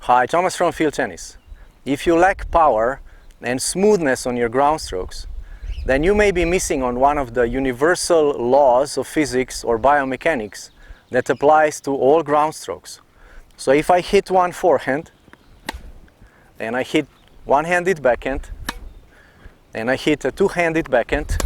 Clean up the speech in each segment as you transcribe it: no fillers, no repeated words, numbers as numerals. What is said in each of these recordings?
Hi, Thomas from Field Tennis. If you lack power and smoothness on your ground strokes, then you may be missing on one of the universal laws of physics or biomechanics that applies to all ground strokes. So if I hit one forehand, and I hit one-handed backhand, and I hit a two-handed backhand,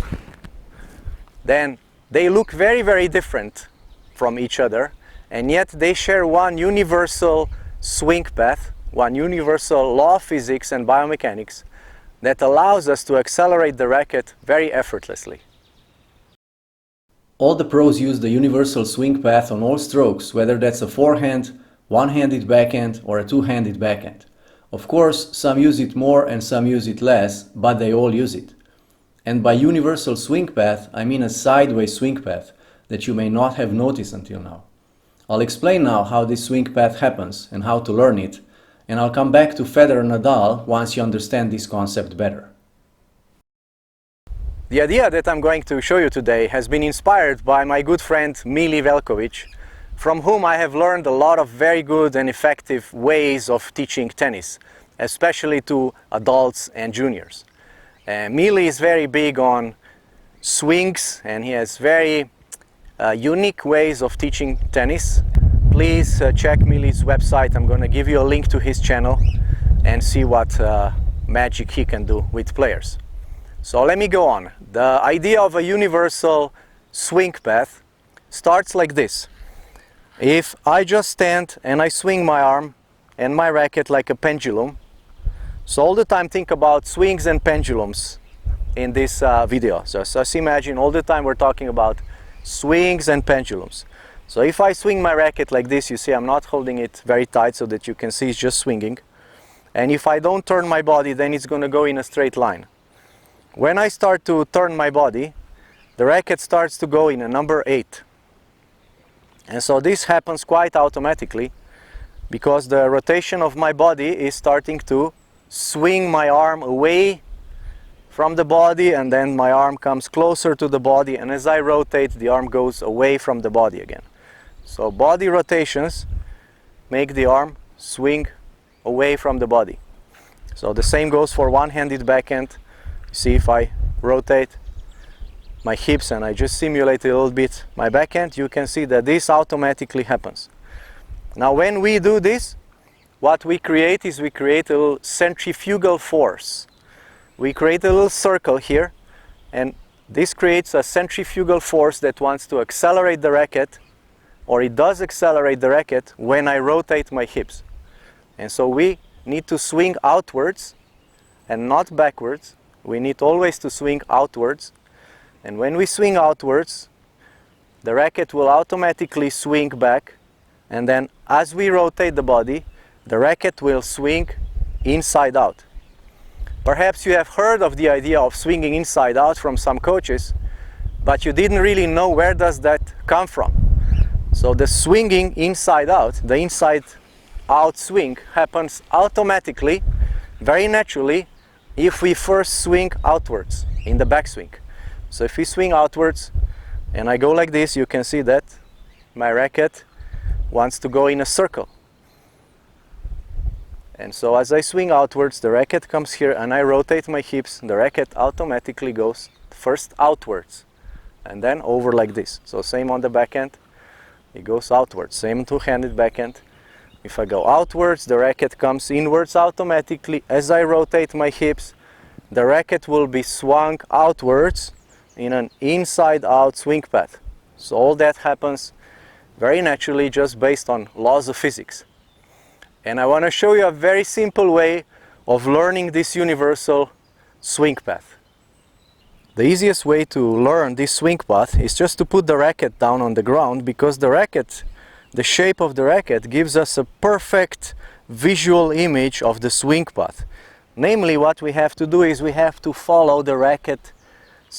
then they look very, very different from each other, and yet they share one universal swing path, one universal law of physics and biomechanics that allows us to accelerate the racket very effortlessly. All the pros use the universal swing path on all strokes, whether that's a forehand, one-handed backhand or a two-handed backhand. Of course, some use it more and some use it less, but they all use it. And by universal swing path, I mean a sideways swing path that you may not have noticed until now. I'll explain now how this swing path happens and how to learn it, and I'll come back to Federer and Nadal once you understand this concept better. The idea that I'm going to show you today has been inspired by my good friend Mili Velkovic, from whom I have learned a lot of very good and effective ways of teaching tennis, especially to adults and juniors. Mili is very big on swings and he has very unique ways of teaching tennis. Please check Mili's website. I'm going to give you a link to his channel and see what magic he can do with players. So let me go on. The idea of a universal swing path starts like this. If I just stand and I swing my arm and my racket like a pendulum, so all the time think about swings and pendulums in this video. So just imagine all the time we're talking about swings and pendulums. So if I swing my racket like this, you see I'm not holding it very tight so that you can see it's just swinging. And if I don't turn my body, then it's going to go in a straight line. When I start to turn my body, the racket starts to go in a number 8. And so this happens quite automatically because the rotation of my body is starting to swing my arm away from the body, and then my arm comes closer to the body, and as I rotate, the arm goes away from the body again. So body rotations make the arm swing away from the body. So the same goes for one-handed backhand. See, if I rotate my hips and I just simulate a little bit my backhand, you can see that this automatically happens. Now when we do this, what we create is we create a little centrifugal force. We create a little circle here, and this creates a centrifugal force that wants to accelerate the racket, or it does accelerate the racket when I rotate my hips. And so we need to swing outwards and not backwards. We need always to swing outwards. And when we swing outwards, the racket will automatically swing back, and then as we rotate the body, the racket will swing inside out. Perhaps you have heard of the idea of swinging inside out from some coaches, but you didn't really know where does that come from. So the swinging inside out, the inside out swing, happens automatically, very naturally, if we first swing outwards in the backswing. So if we swing outwards and I go like this, you can see that my racket wants to go in a circle. And so as I swing outwards, the racket comes here and I rotate my hips, the racket automatically goes first outwards and then over like this. So same on the backhand, it goes outwards. Same two-handed backhand. If I go outwards, the racket comes inwards automatically. As I rotate my hips, the racket will be swung outwards in an inside-out swing path. So all that happens very naturally just based on laws of physics. And I want to show you a very simple way of learning this universal swing path. The easiest way to learn this swing path is just to put the racket down on the ground, because the racket, the shape of the racket, gives us a perfect visual image of the swing path. Namely, what we have to do is we have to follow the racket's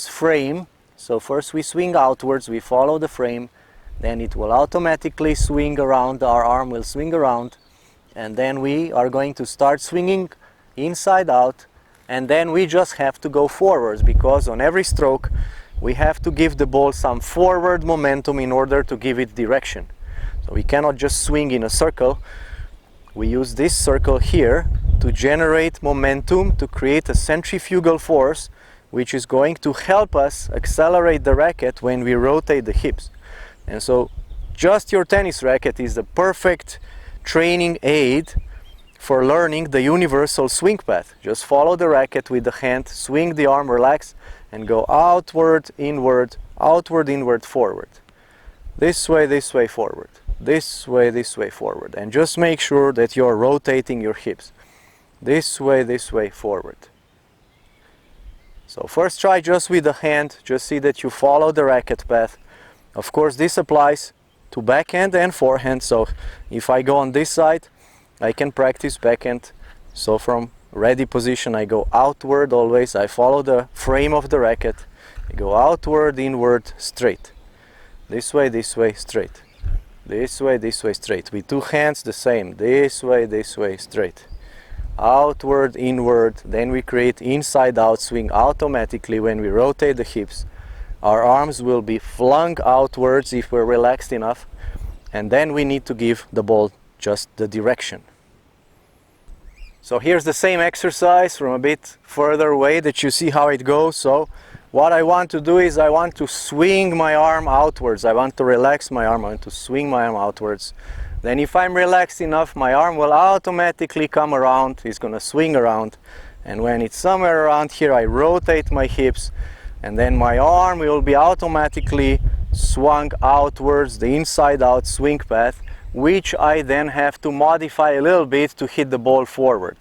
frame. So first we swing outwards, we follow the frame, then it will automatically swing around, our arm will swing around, and then we are going to start swinging inside out, and then we just have to go forwards, because on every stroke we have to give the ball some forward momentum in order to give it direction. So we cannot just swing in a circle we use this circle here to generate momentum, to create a centrifugal force, which is going to help us accelerate the racket when we rotate the hips. And so just your tennis racket is the perfect training aid for learning the universal swing path. Just follow the racket with the hand, swing the arm, relax, and go outward, inward, forward. This way, forward. This way, forward. And just make sure that you're rotating your hips. This way, forward. So first try just with the hand, just see that you follow the racket path. Of course, this applies to backhand and forehand, so if I go on this side, I can practice backhand. So from ready position, I go outward always, I follow the frame of the racket, I go outward, inward, straight. This way, straight. This way, straight. With two hands, the same. This way, straight. Outward, inward, then we create inside-out swing automatically when we rotate the hips. Our arms will be flung outwards if we're relaxed enough, and then we need to give the ball just the direction. So here's the same exercise from a bit further away that you see how it goes. So what I want to do is I want to swing my arm outwards. I want to relax my arm, I want to swing my arm outwards. Then if I'm relaxed enough, my arm will automatically come around, it's going to swing around. And when it's somewhere around here, I rotate my hips, and then my arm will be automatically swung outwards, the inside-out swing path, which I then have to modify a little bit to hit the ball forward.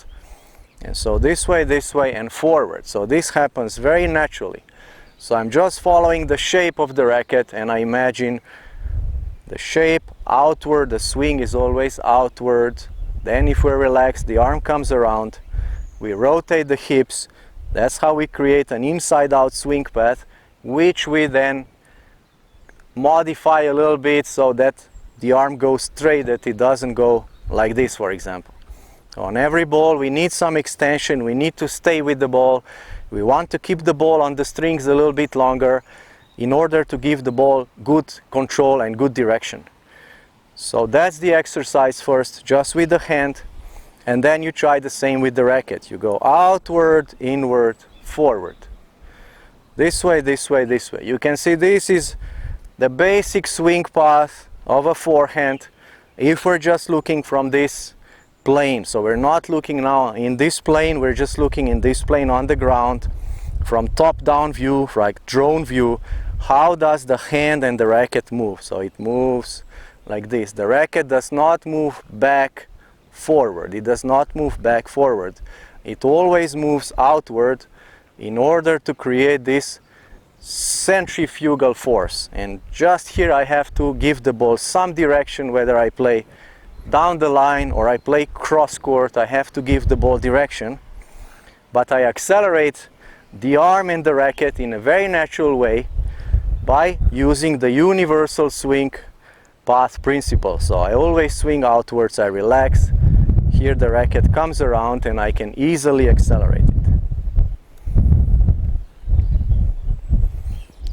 And so this way, and forward. So this happens very naturally. So I'm just following the shape of the racket, and I imagine the shape outward, the swing is always outward. Then if we're relaxed, the arm comes around, we rotate the hips. That's how we create an inside-out swing path, which we then modify a little bit so that the arm goes straight, that it doesn't go like this, for example. So on every ball we need some extension, we need to stay with the ball. We want to keep the ball on the strings a little bit longer in order to give the ball good control and good direction. So that's the exercise first, just with the hand, and then you try the same with the racket. You go outward, inward, forward. This way. You can see this is the basic swing path of a forehand if we're just looking from this plane. So we're not looking now in this plane, we're just looking in this plane on the ground from top-down view, like drone view. How does the hand and the racket move? So it moves like this. The racket does not move back forward. It does not move back forward. It always moves outward in order to create this centrifugal force. And just here I have to give the ball some direction, whether I play down the line or I play cross court. I have to give the ball direction, but I accelerate the arm and the racket in a very natural way by using the universal swing path principle. So I always swing outwards, I relax. Here the racket comes around and I can easily accelerate it.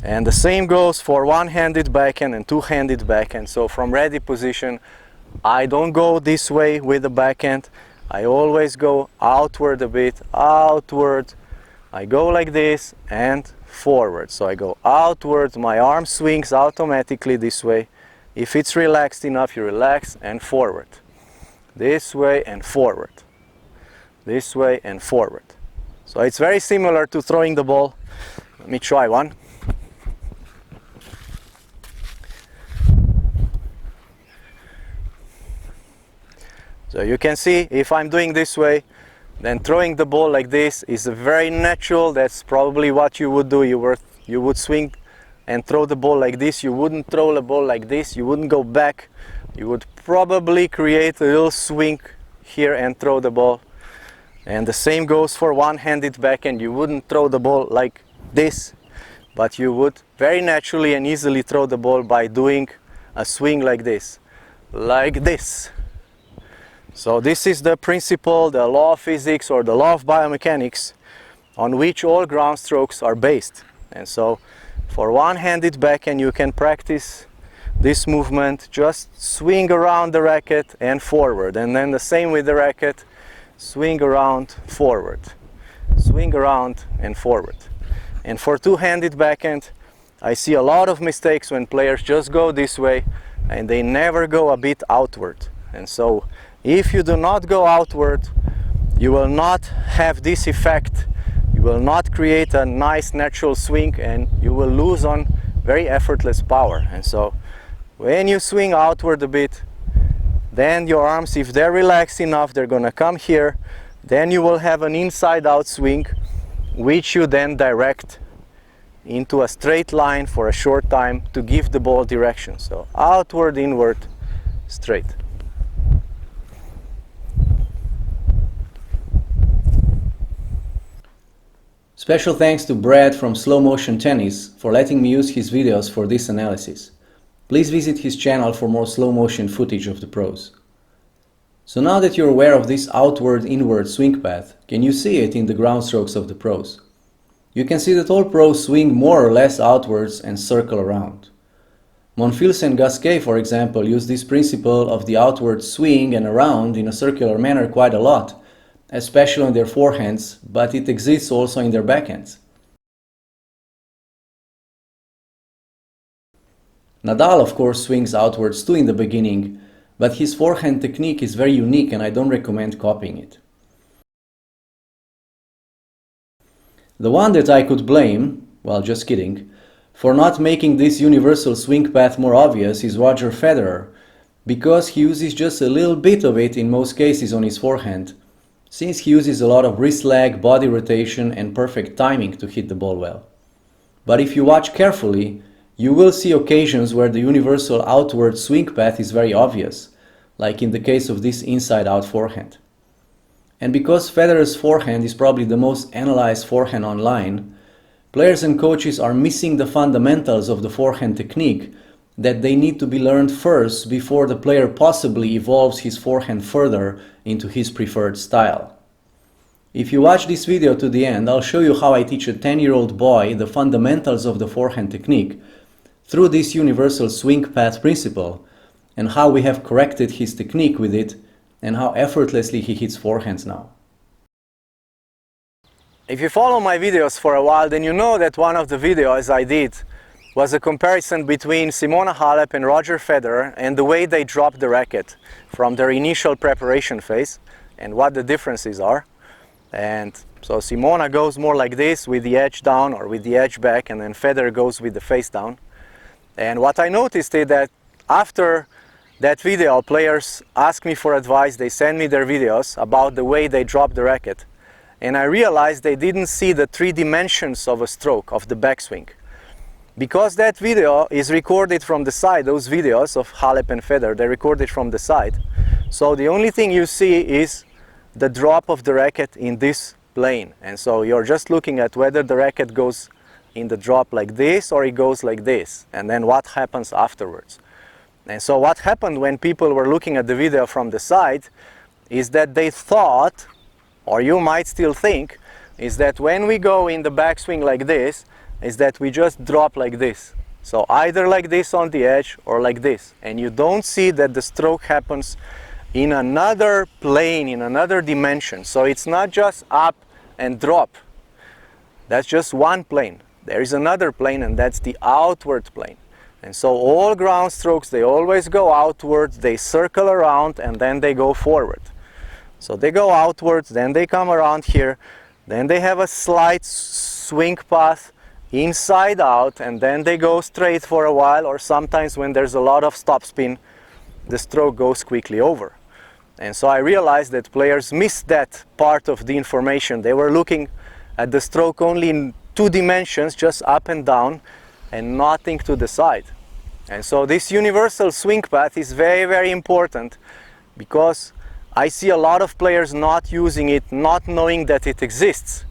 And the same goes for one-handed backhand and two-handed backhand. So from ready position, I don't go this way with the backhand. I always go outward a bit, outward. I go like this and forward. So I go outward, my arm swings automatically this way. If it's relaxed enough, you relax, and forward. This way and forward. This way and forward. So it's very similar to throwing the ball. Let me try one. So you can see if I'm doing this way, then throwing the ball like this is very natural. That's probably what you would do. You would swing and throw the ball like this. You wouldn't throw the ball like this. You wouldn't go back. You would probably create a little swing here and throw the ball. And the same goes for one-handed backhand. You wouldn't throw the ball like this, but you would very naturally and easily throw the ball by doing a swing like this. So this is the principle, the law of physics or the law of biomechanics on which all ground strokes are based. And so for one-handed backhand you can practice this movement, just swing around the racket and forward, and then the same with the racket, swing around, forward, swing around and forward. And for two-handed backhand, I see a lot of mistakes when players just go this way and they never go a bit outward. And so if you do not go outward, you will not have this effect, you will not create a nice natural swing, and you will lose on very effortless power. And so when you swing outward a bit, then your arms, if they're relaxed enough, they're gonna come here, then you will have an inside out swing, which you then direct into a straight line for a short time to give the ball direction. So outward, inward, straight. Special thanks to Brad from Slow Motion Tennis for letting me use his videos for this analysis. Please visit his channel for more slow motion footage of the pros. So now that you're aware of this outward-inward swing path, can you see it in the ground strokes of the pros? You can see that all pros swing more or less outwards and circle around. Monfils and Gasquet, for example, use this principle of the outward swing and around in a circular manner quite a lot, especially on their forehands, but it exists also in their backhands. Nadal, of course, swings outwards too in the beginning, but his forehand technique is very unique and I don't recommend copying it. The one that I could blame, well, just kidding, for not making this universal swing path more obvious is Roger Federer, because he uses just a little bit of it in most cases on his forehand, since he uses a lot of wrist lag, body rotation and perfect timing to hit the ball well. But if you watch carefully, you will see occasions where the universal outward swing path is very obvious, like in the case of this inside-out forehand. And because Federer's forehand is probably the most analyzed forehand online, players and coaches are missing the fundamentals of the forehand technique that they need to be learned first before the player possibly evolves his forehand further into his preferred style. If you watch this video to the end, I'll show you how I teach a 10-year-old boy the fundamentals of the forehand technique through this universal swing path principle, and how we have corrected his technique with it, and how effortlessly he hits forehands now. If you follow my videos for a while, then you know that one of the videos I did was a comparison between Simona Halep and Roger Federer and the way they drop the racket from their initial preparation phase and what the differences are. And so Simona goes more like this with the edge down or with the edge back, and then Federer goes with the face down. And what I noticed is that after that video, players ask me for advice, they send me their videos about the way they drop the racket. And I realized they didn't see the 3 dimensions of a stroke, of the backswing. Because that video is recorded from the side, those videos of Halep and Federer, they're recorded from the side. So the only thing you see is the drop of the racket in this plane. And so you're just looking at whether the racket goes in the drop like this or it goes like this, and then what happens afterwards. And so what happened when people were looking at the video from the side is that they thought, or you might still think, is that when we go in the backswing like this, is that we just drop like this. So either like this on the edge or like this. And you don't see that the stroke happens in another plane, in another dimension. So it's not just up and drop. That's just one plane. There is another plane, and that's the outward plane. And so all ground strokes, they always go outwards, they circle around, and then they go forward. So they go outwards, then they come around here, then they have a slight swing path inside out, and then they go straight for a while, or sometimes when there's a lot of stop spin, the stroke goes quickly over. And so I realized that players missed that part of the information. They were looking at the stroke only in 2 dimensions, just up and down, and nothing to the side. And so this universal swing path is very, very important, because I see a lot of players not using it, not knowing that it exists.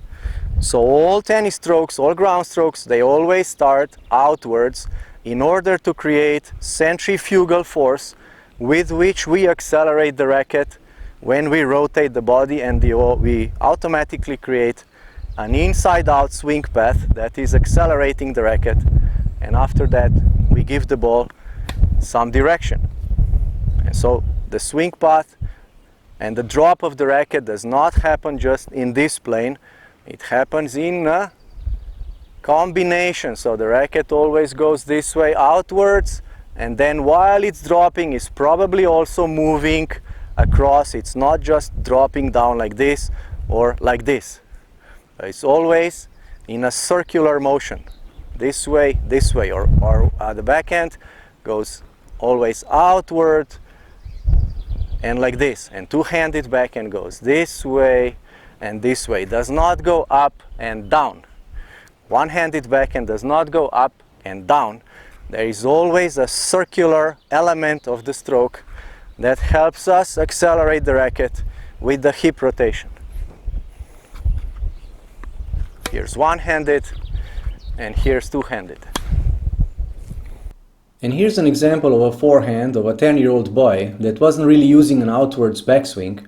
So all tennis strokes, all ground strokes, they always start outwards in order to create centrifugal force with which we accelerate the racket when we rotate the body, and we automatically create an inside-out swing path that is accelerating the racket, and after that we give the ball some direction. And so the swing path and the drop of the racket does not happen just in this plane. It happens in a combination. So the racket always goes this way outwards, and then while it's dropping, it's probably also moving across. It's not just dropping down like this or like this. It's always in a circular motion. This way, or the backhand goes always outward and like this. And two-handed backhand goes this way and this way. It does not go up and down. One-handed backhand does not go up and down. There is always a circular element of the stroke that helps us accelerate the racket with the hip rotation. Here's one-handed and here's two-handed. And here's an example of a forehand of a 10-year-old boy that wasn't really using an outwards backswing,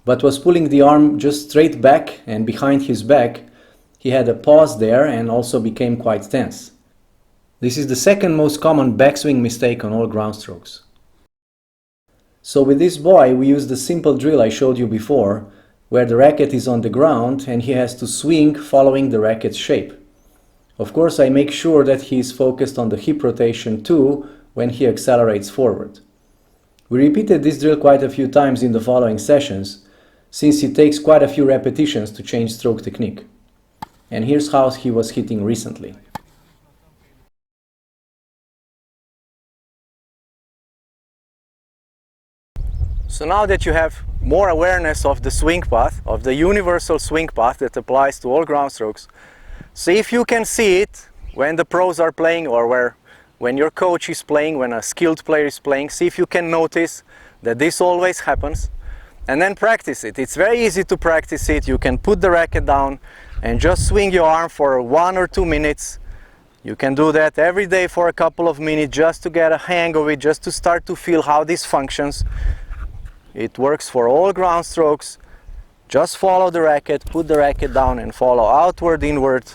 but was pulling the arm just straight back and behind his back. He had a pause there and also became quite tense. This is the second most common backswing mistake on all ground strokes. So with this boy, we used the simple drill I showed you before, where the racket is on the ground and he has to swing following the racket's shape. Of course, I make sure that he is focused on the hip rotation too when he accelerates forward. We repeated this drill quite a few times in the following sessions, since it takes quite a few repetitions to change stroke technique. And here's how he was hitting recently. So now that you have more awareness of the swing path, of the universal swing path that applies to all ground strokes, see if you can see it when the pros are playing, or when your coach is playing, when a skilled player is playing. See if you can notice that this always happens, and then practice it. It's very easy to practice it. You can put the racket down and just swing your arm for 1 or 2 minutes. You can do that every day for a couple of minutes just to get a hang of it, just to start to feel how this functions. It works for all ground strokes. Just follow the racket, put the racket down and follow outward, inward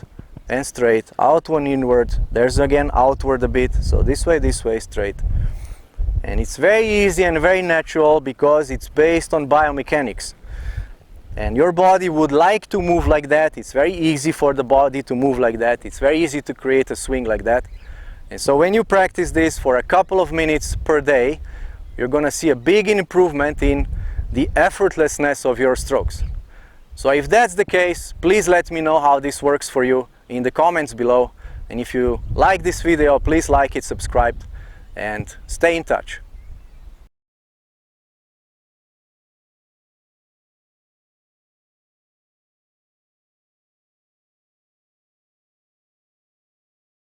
and straight, outward, inward. There's again outward a bit, so this way, straight. And it's very easy and very natural because it's based on biomechanics. And your body would like to move like that. It's very easy for the body to move like that. It's very easy to create a swing like that. And so when you practice this for a couple of minutes per day, you're going to see a big improvement in the effortlessness of your strokes. So if that's the case, please let me know how this works for you in the comments below. And if you like this video, please like it, subscribe, and stay in touch.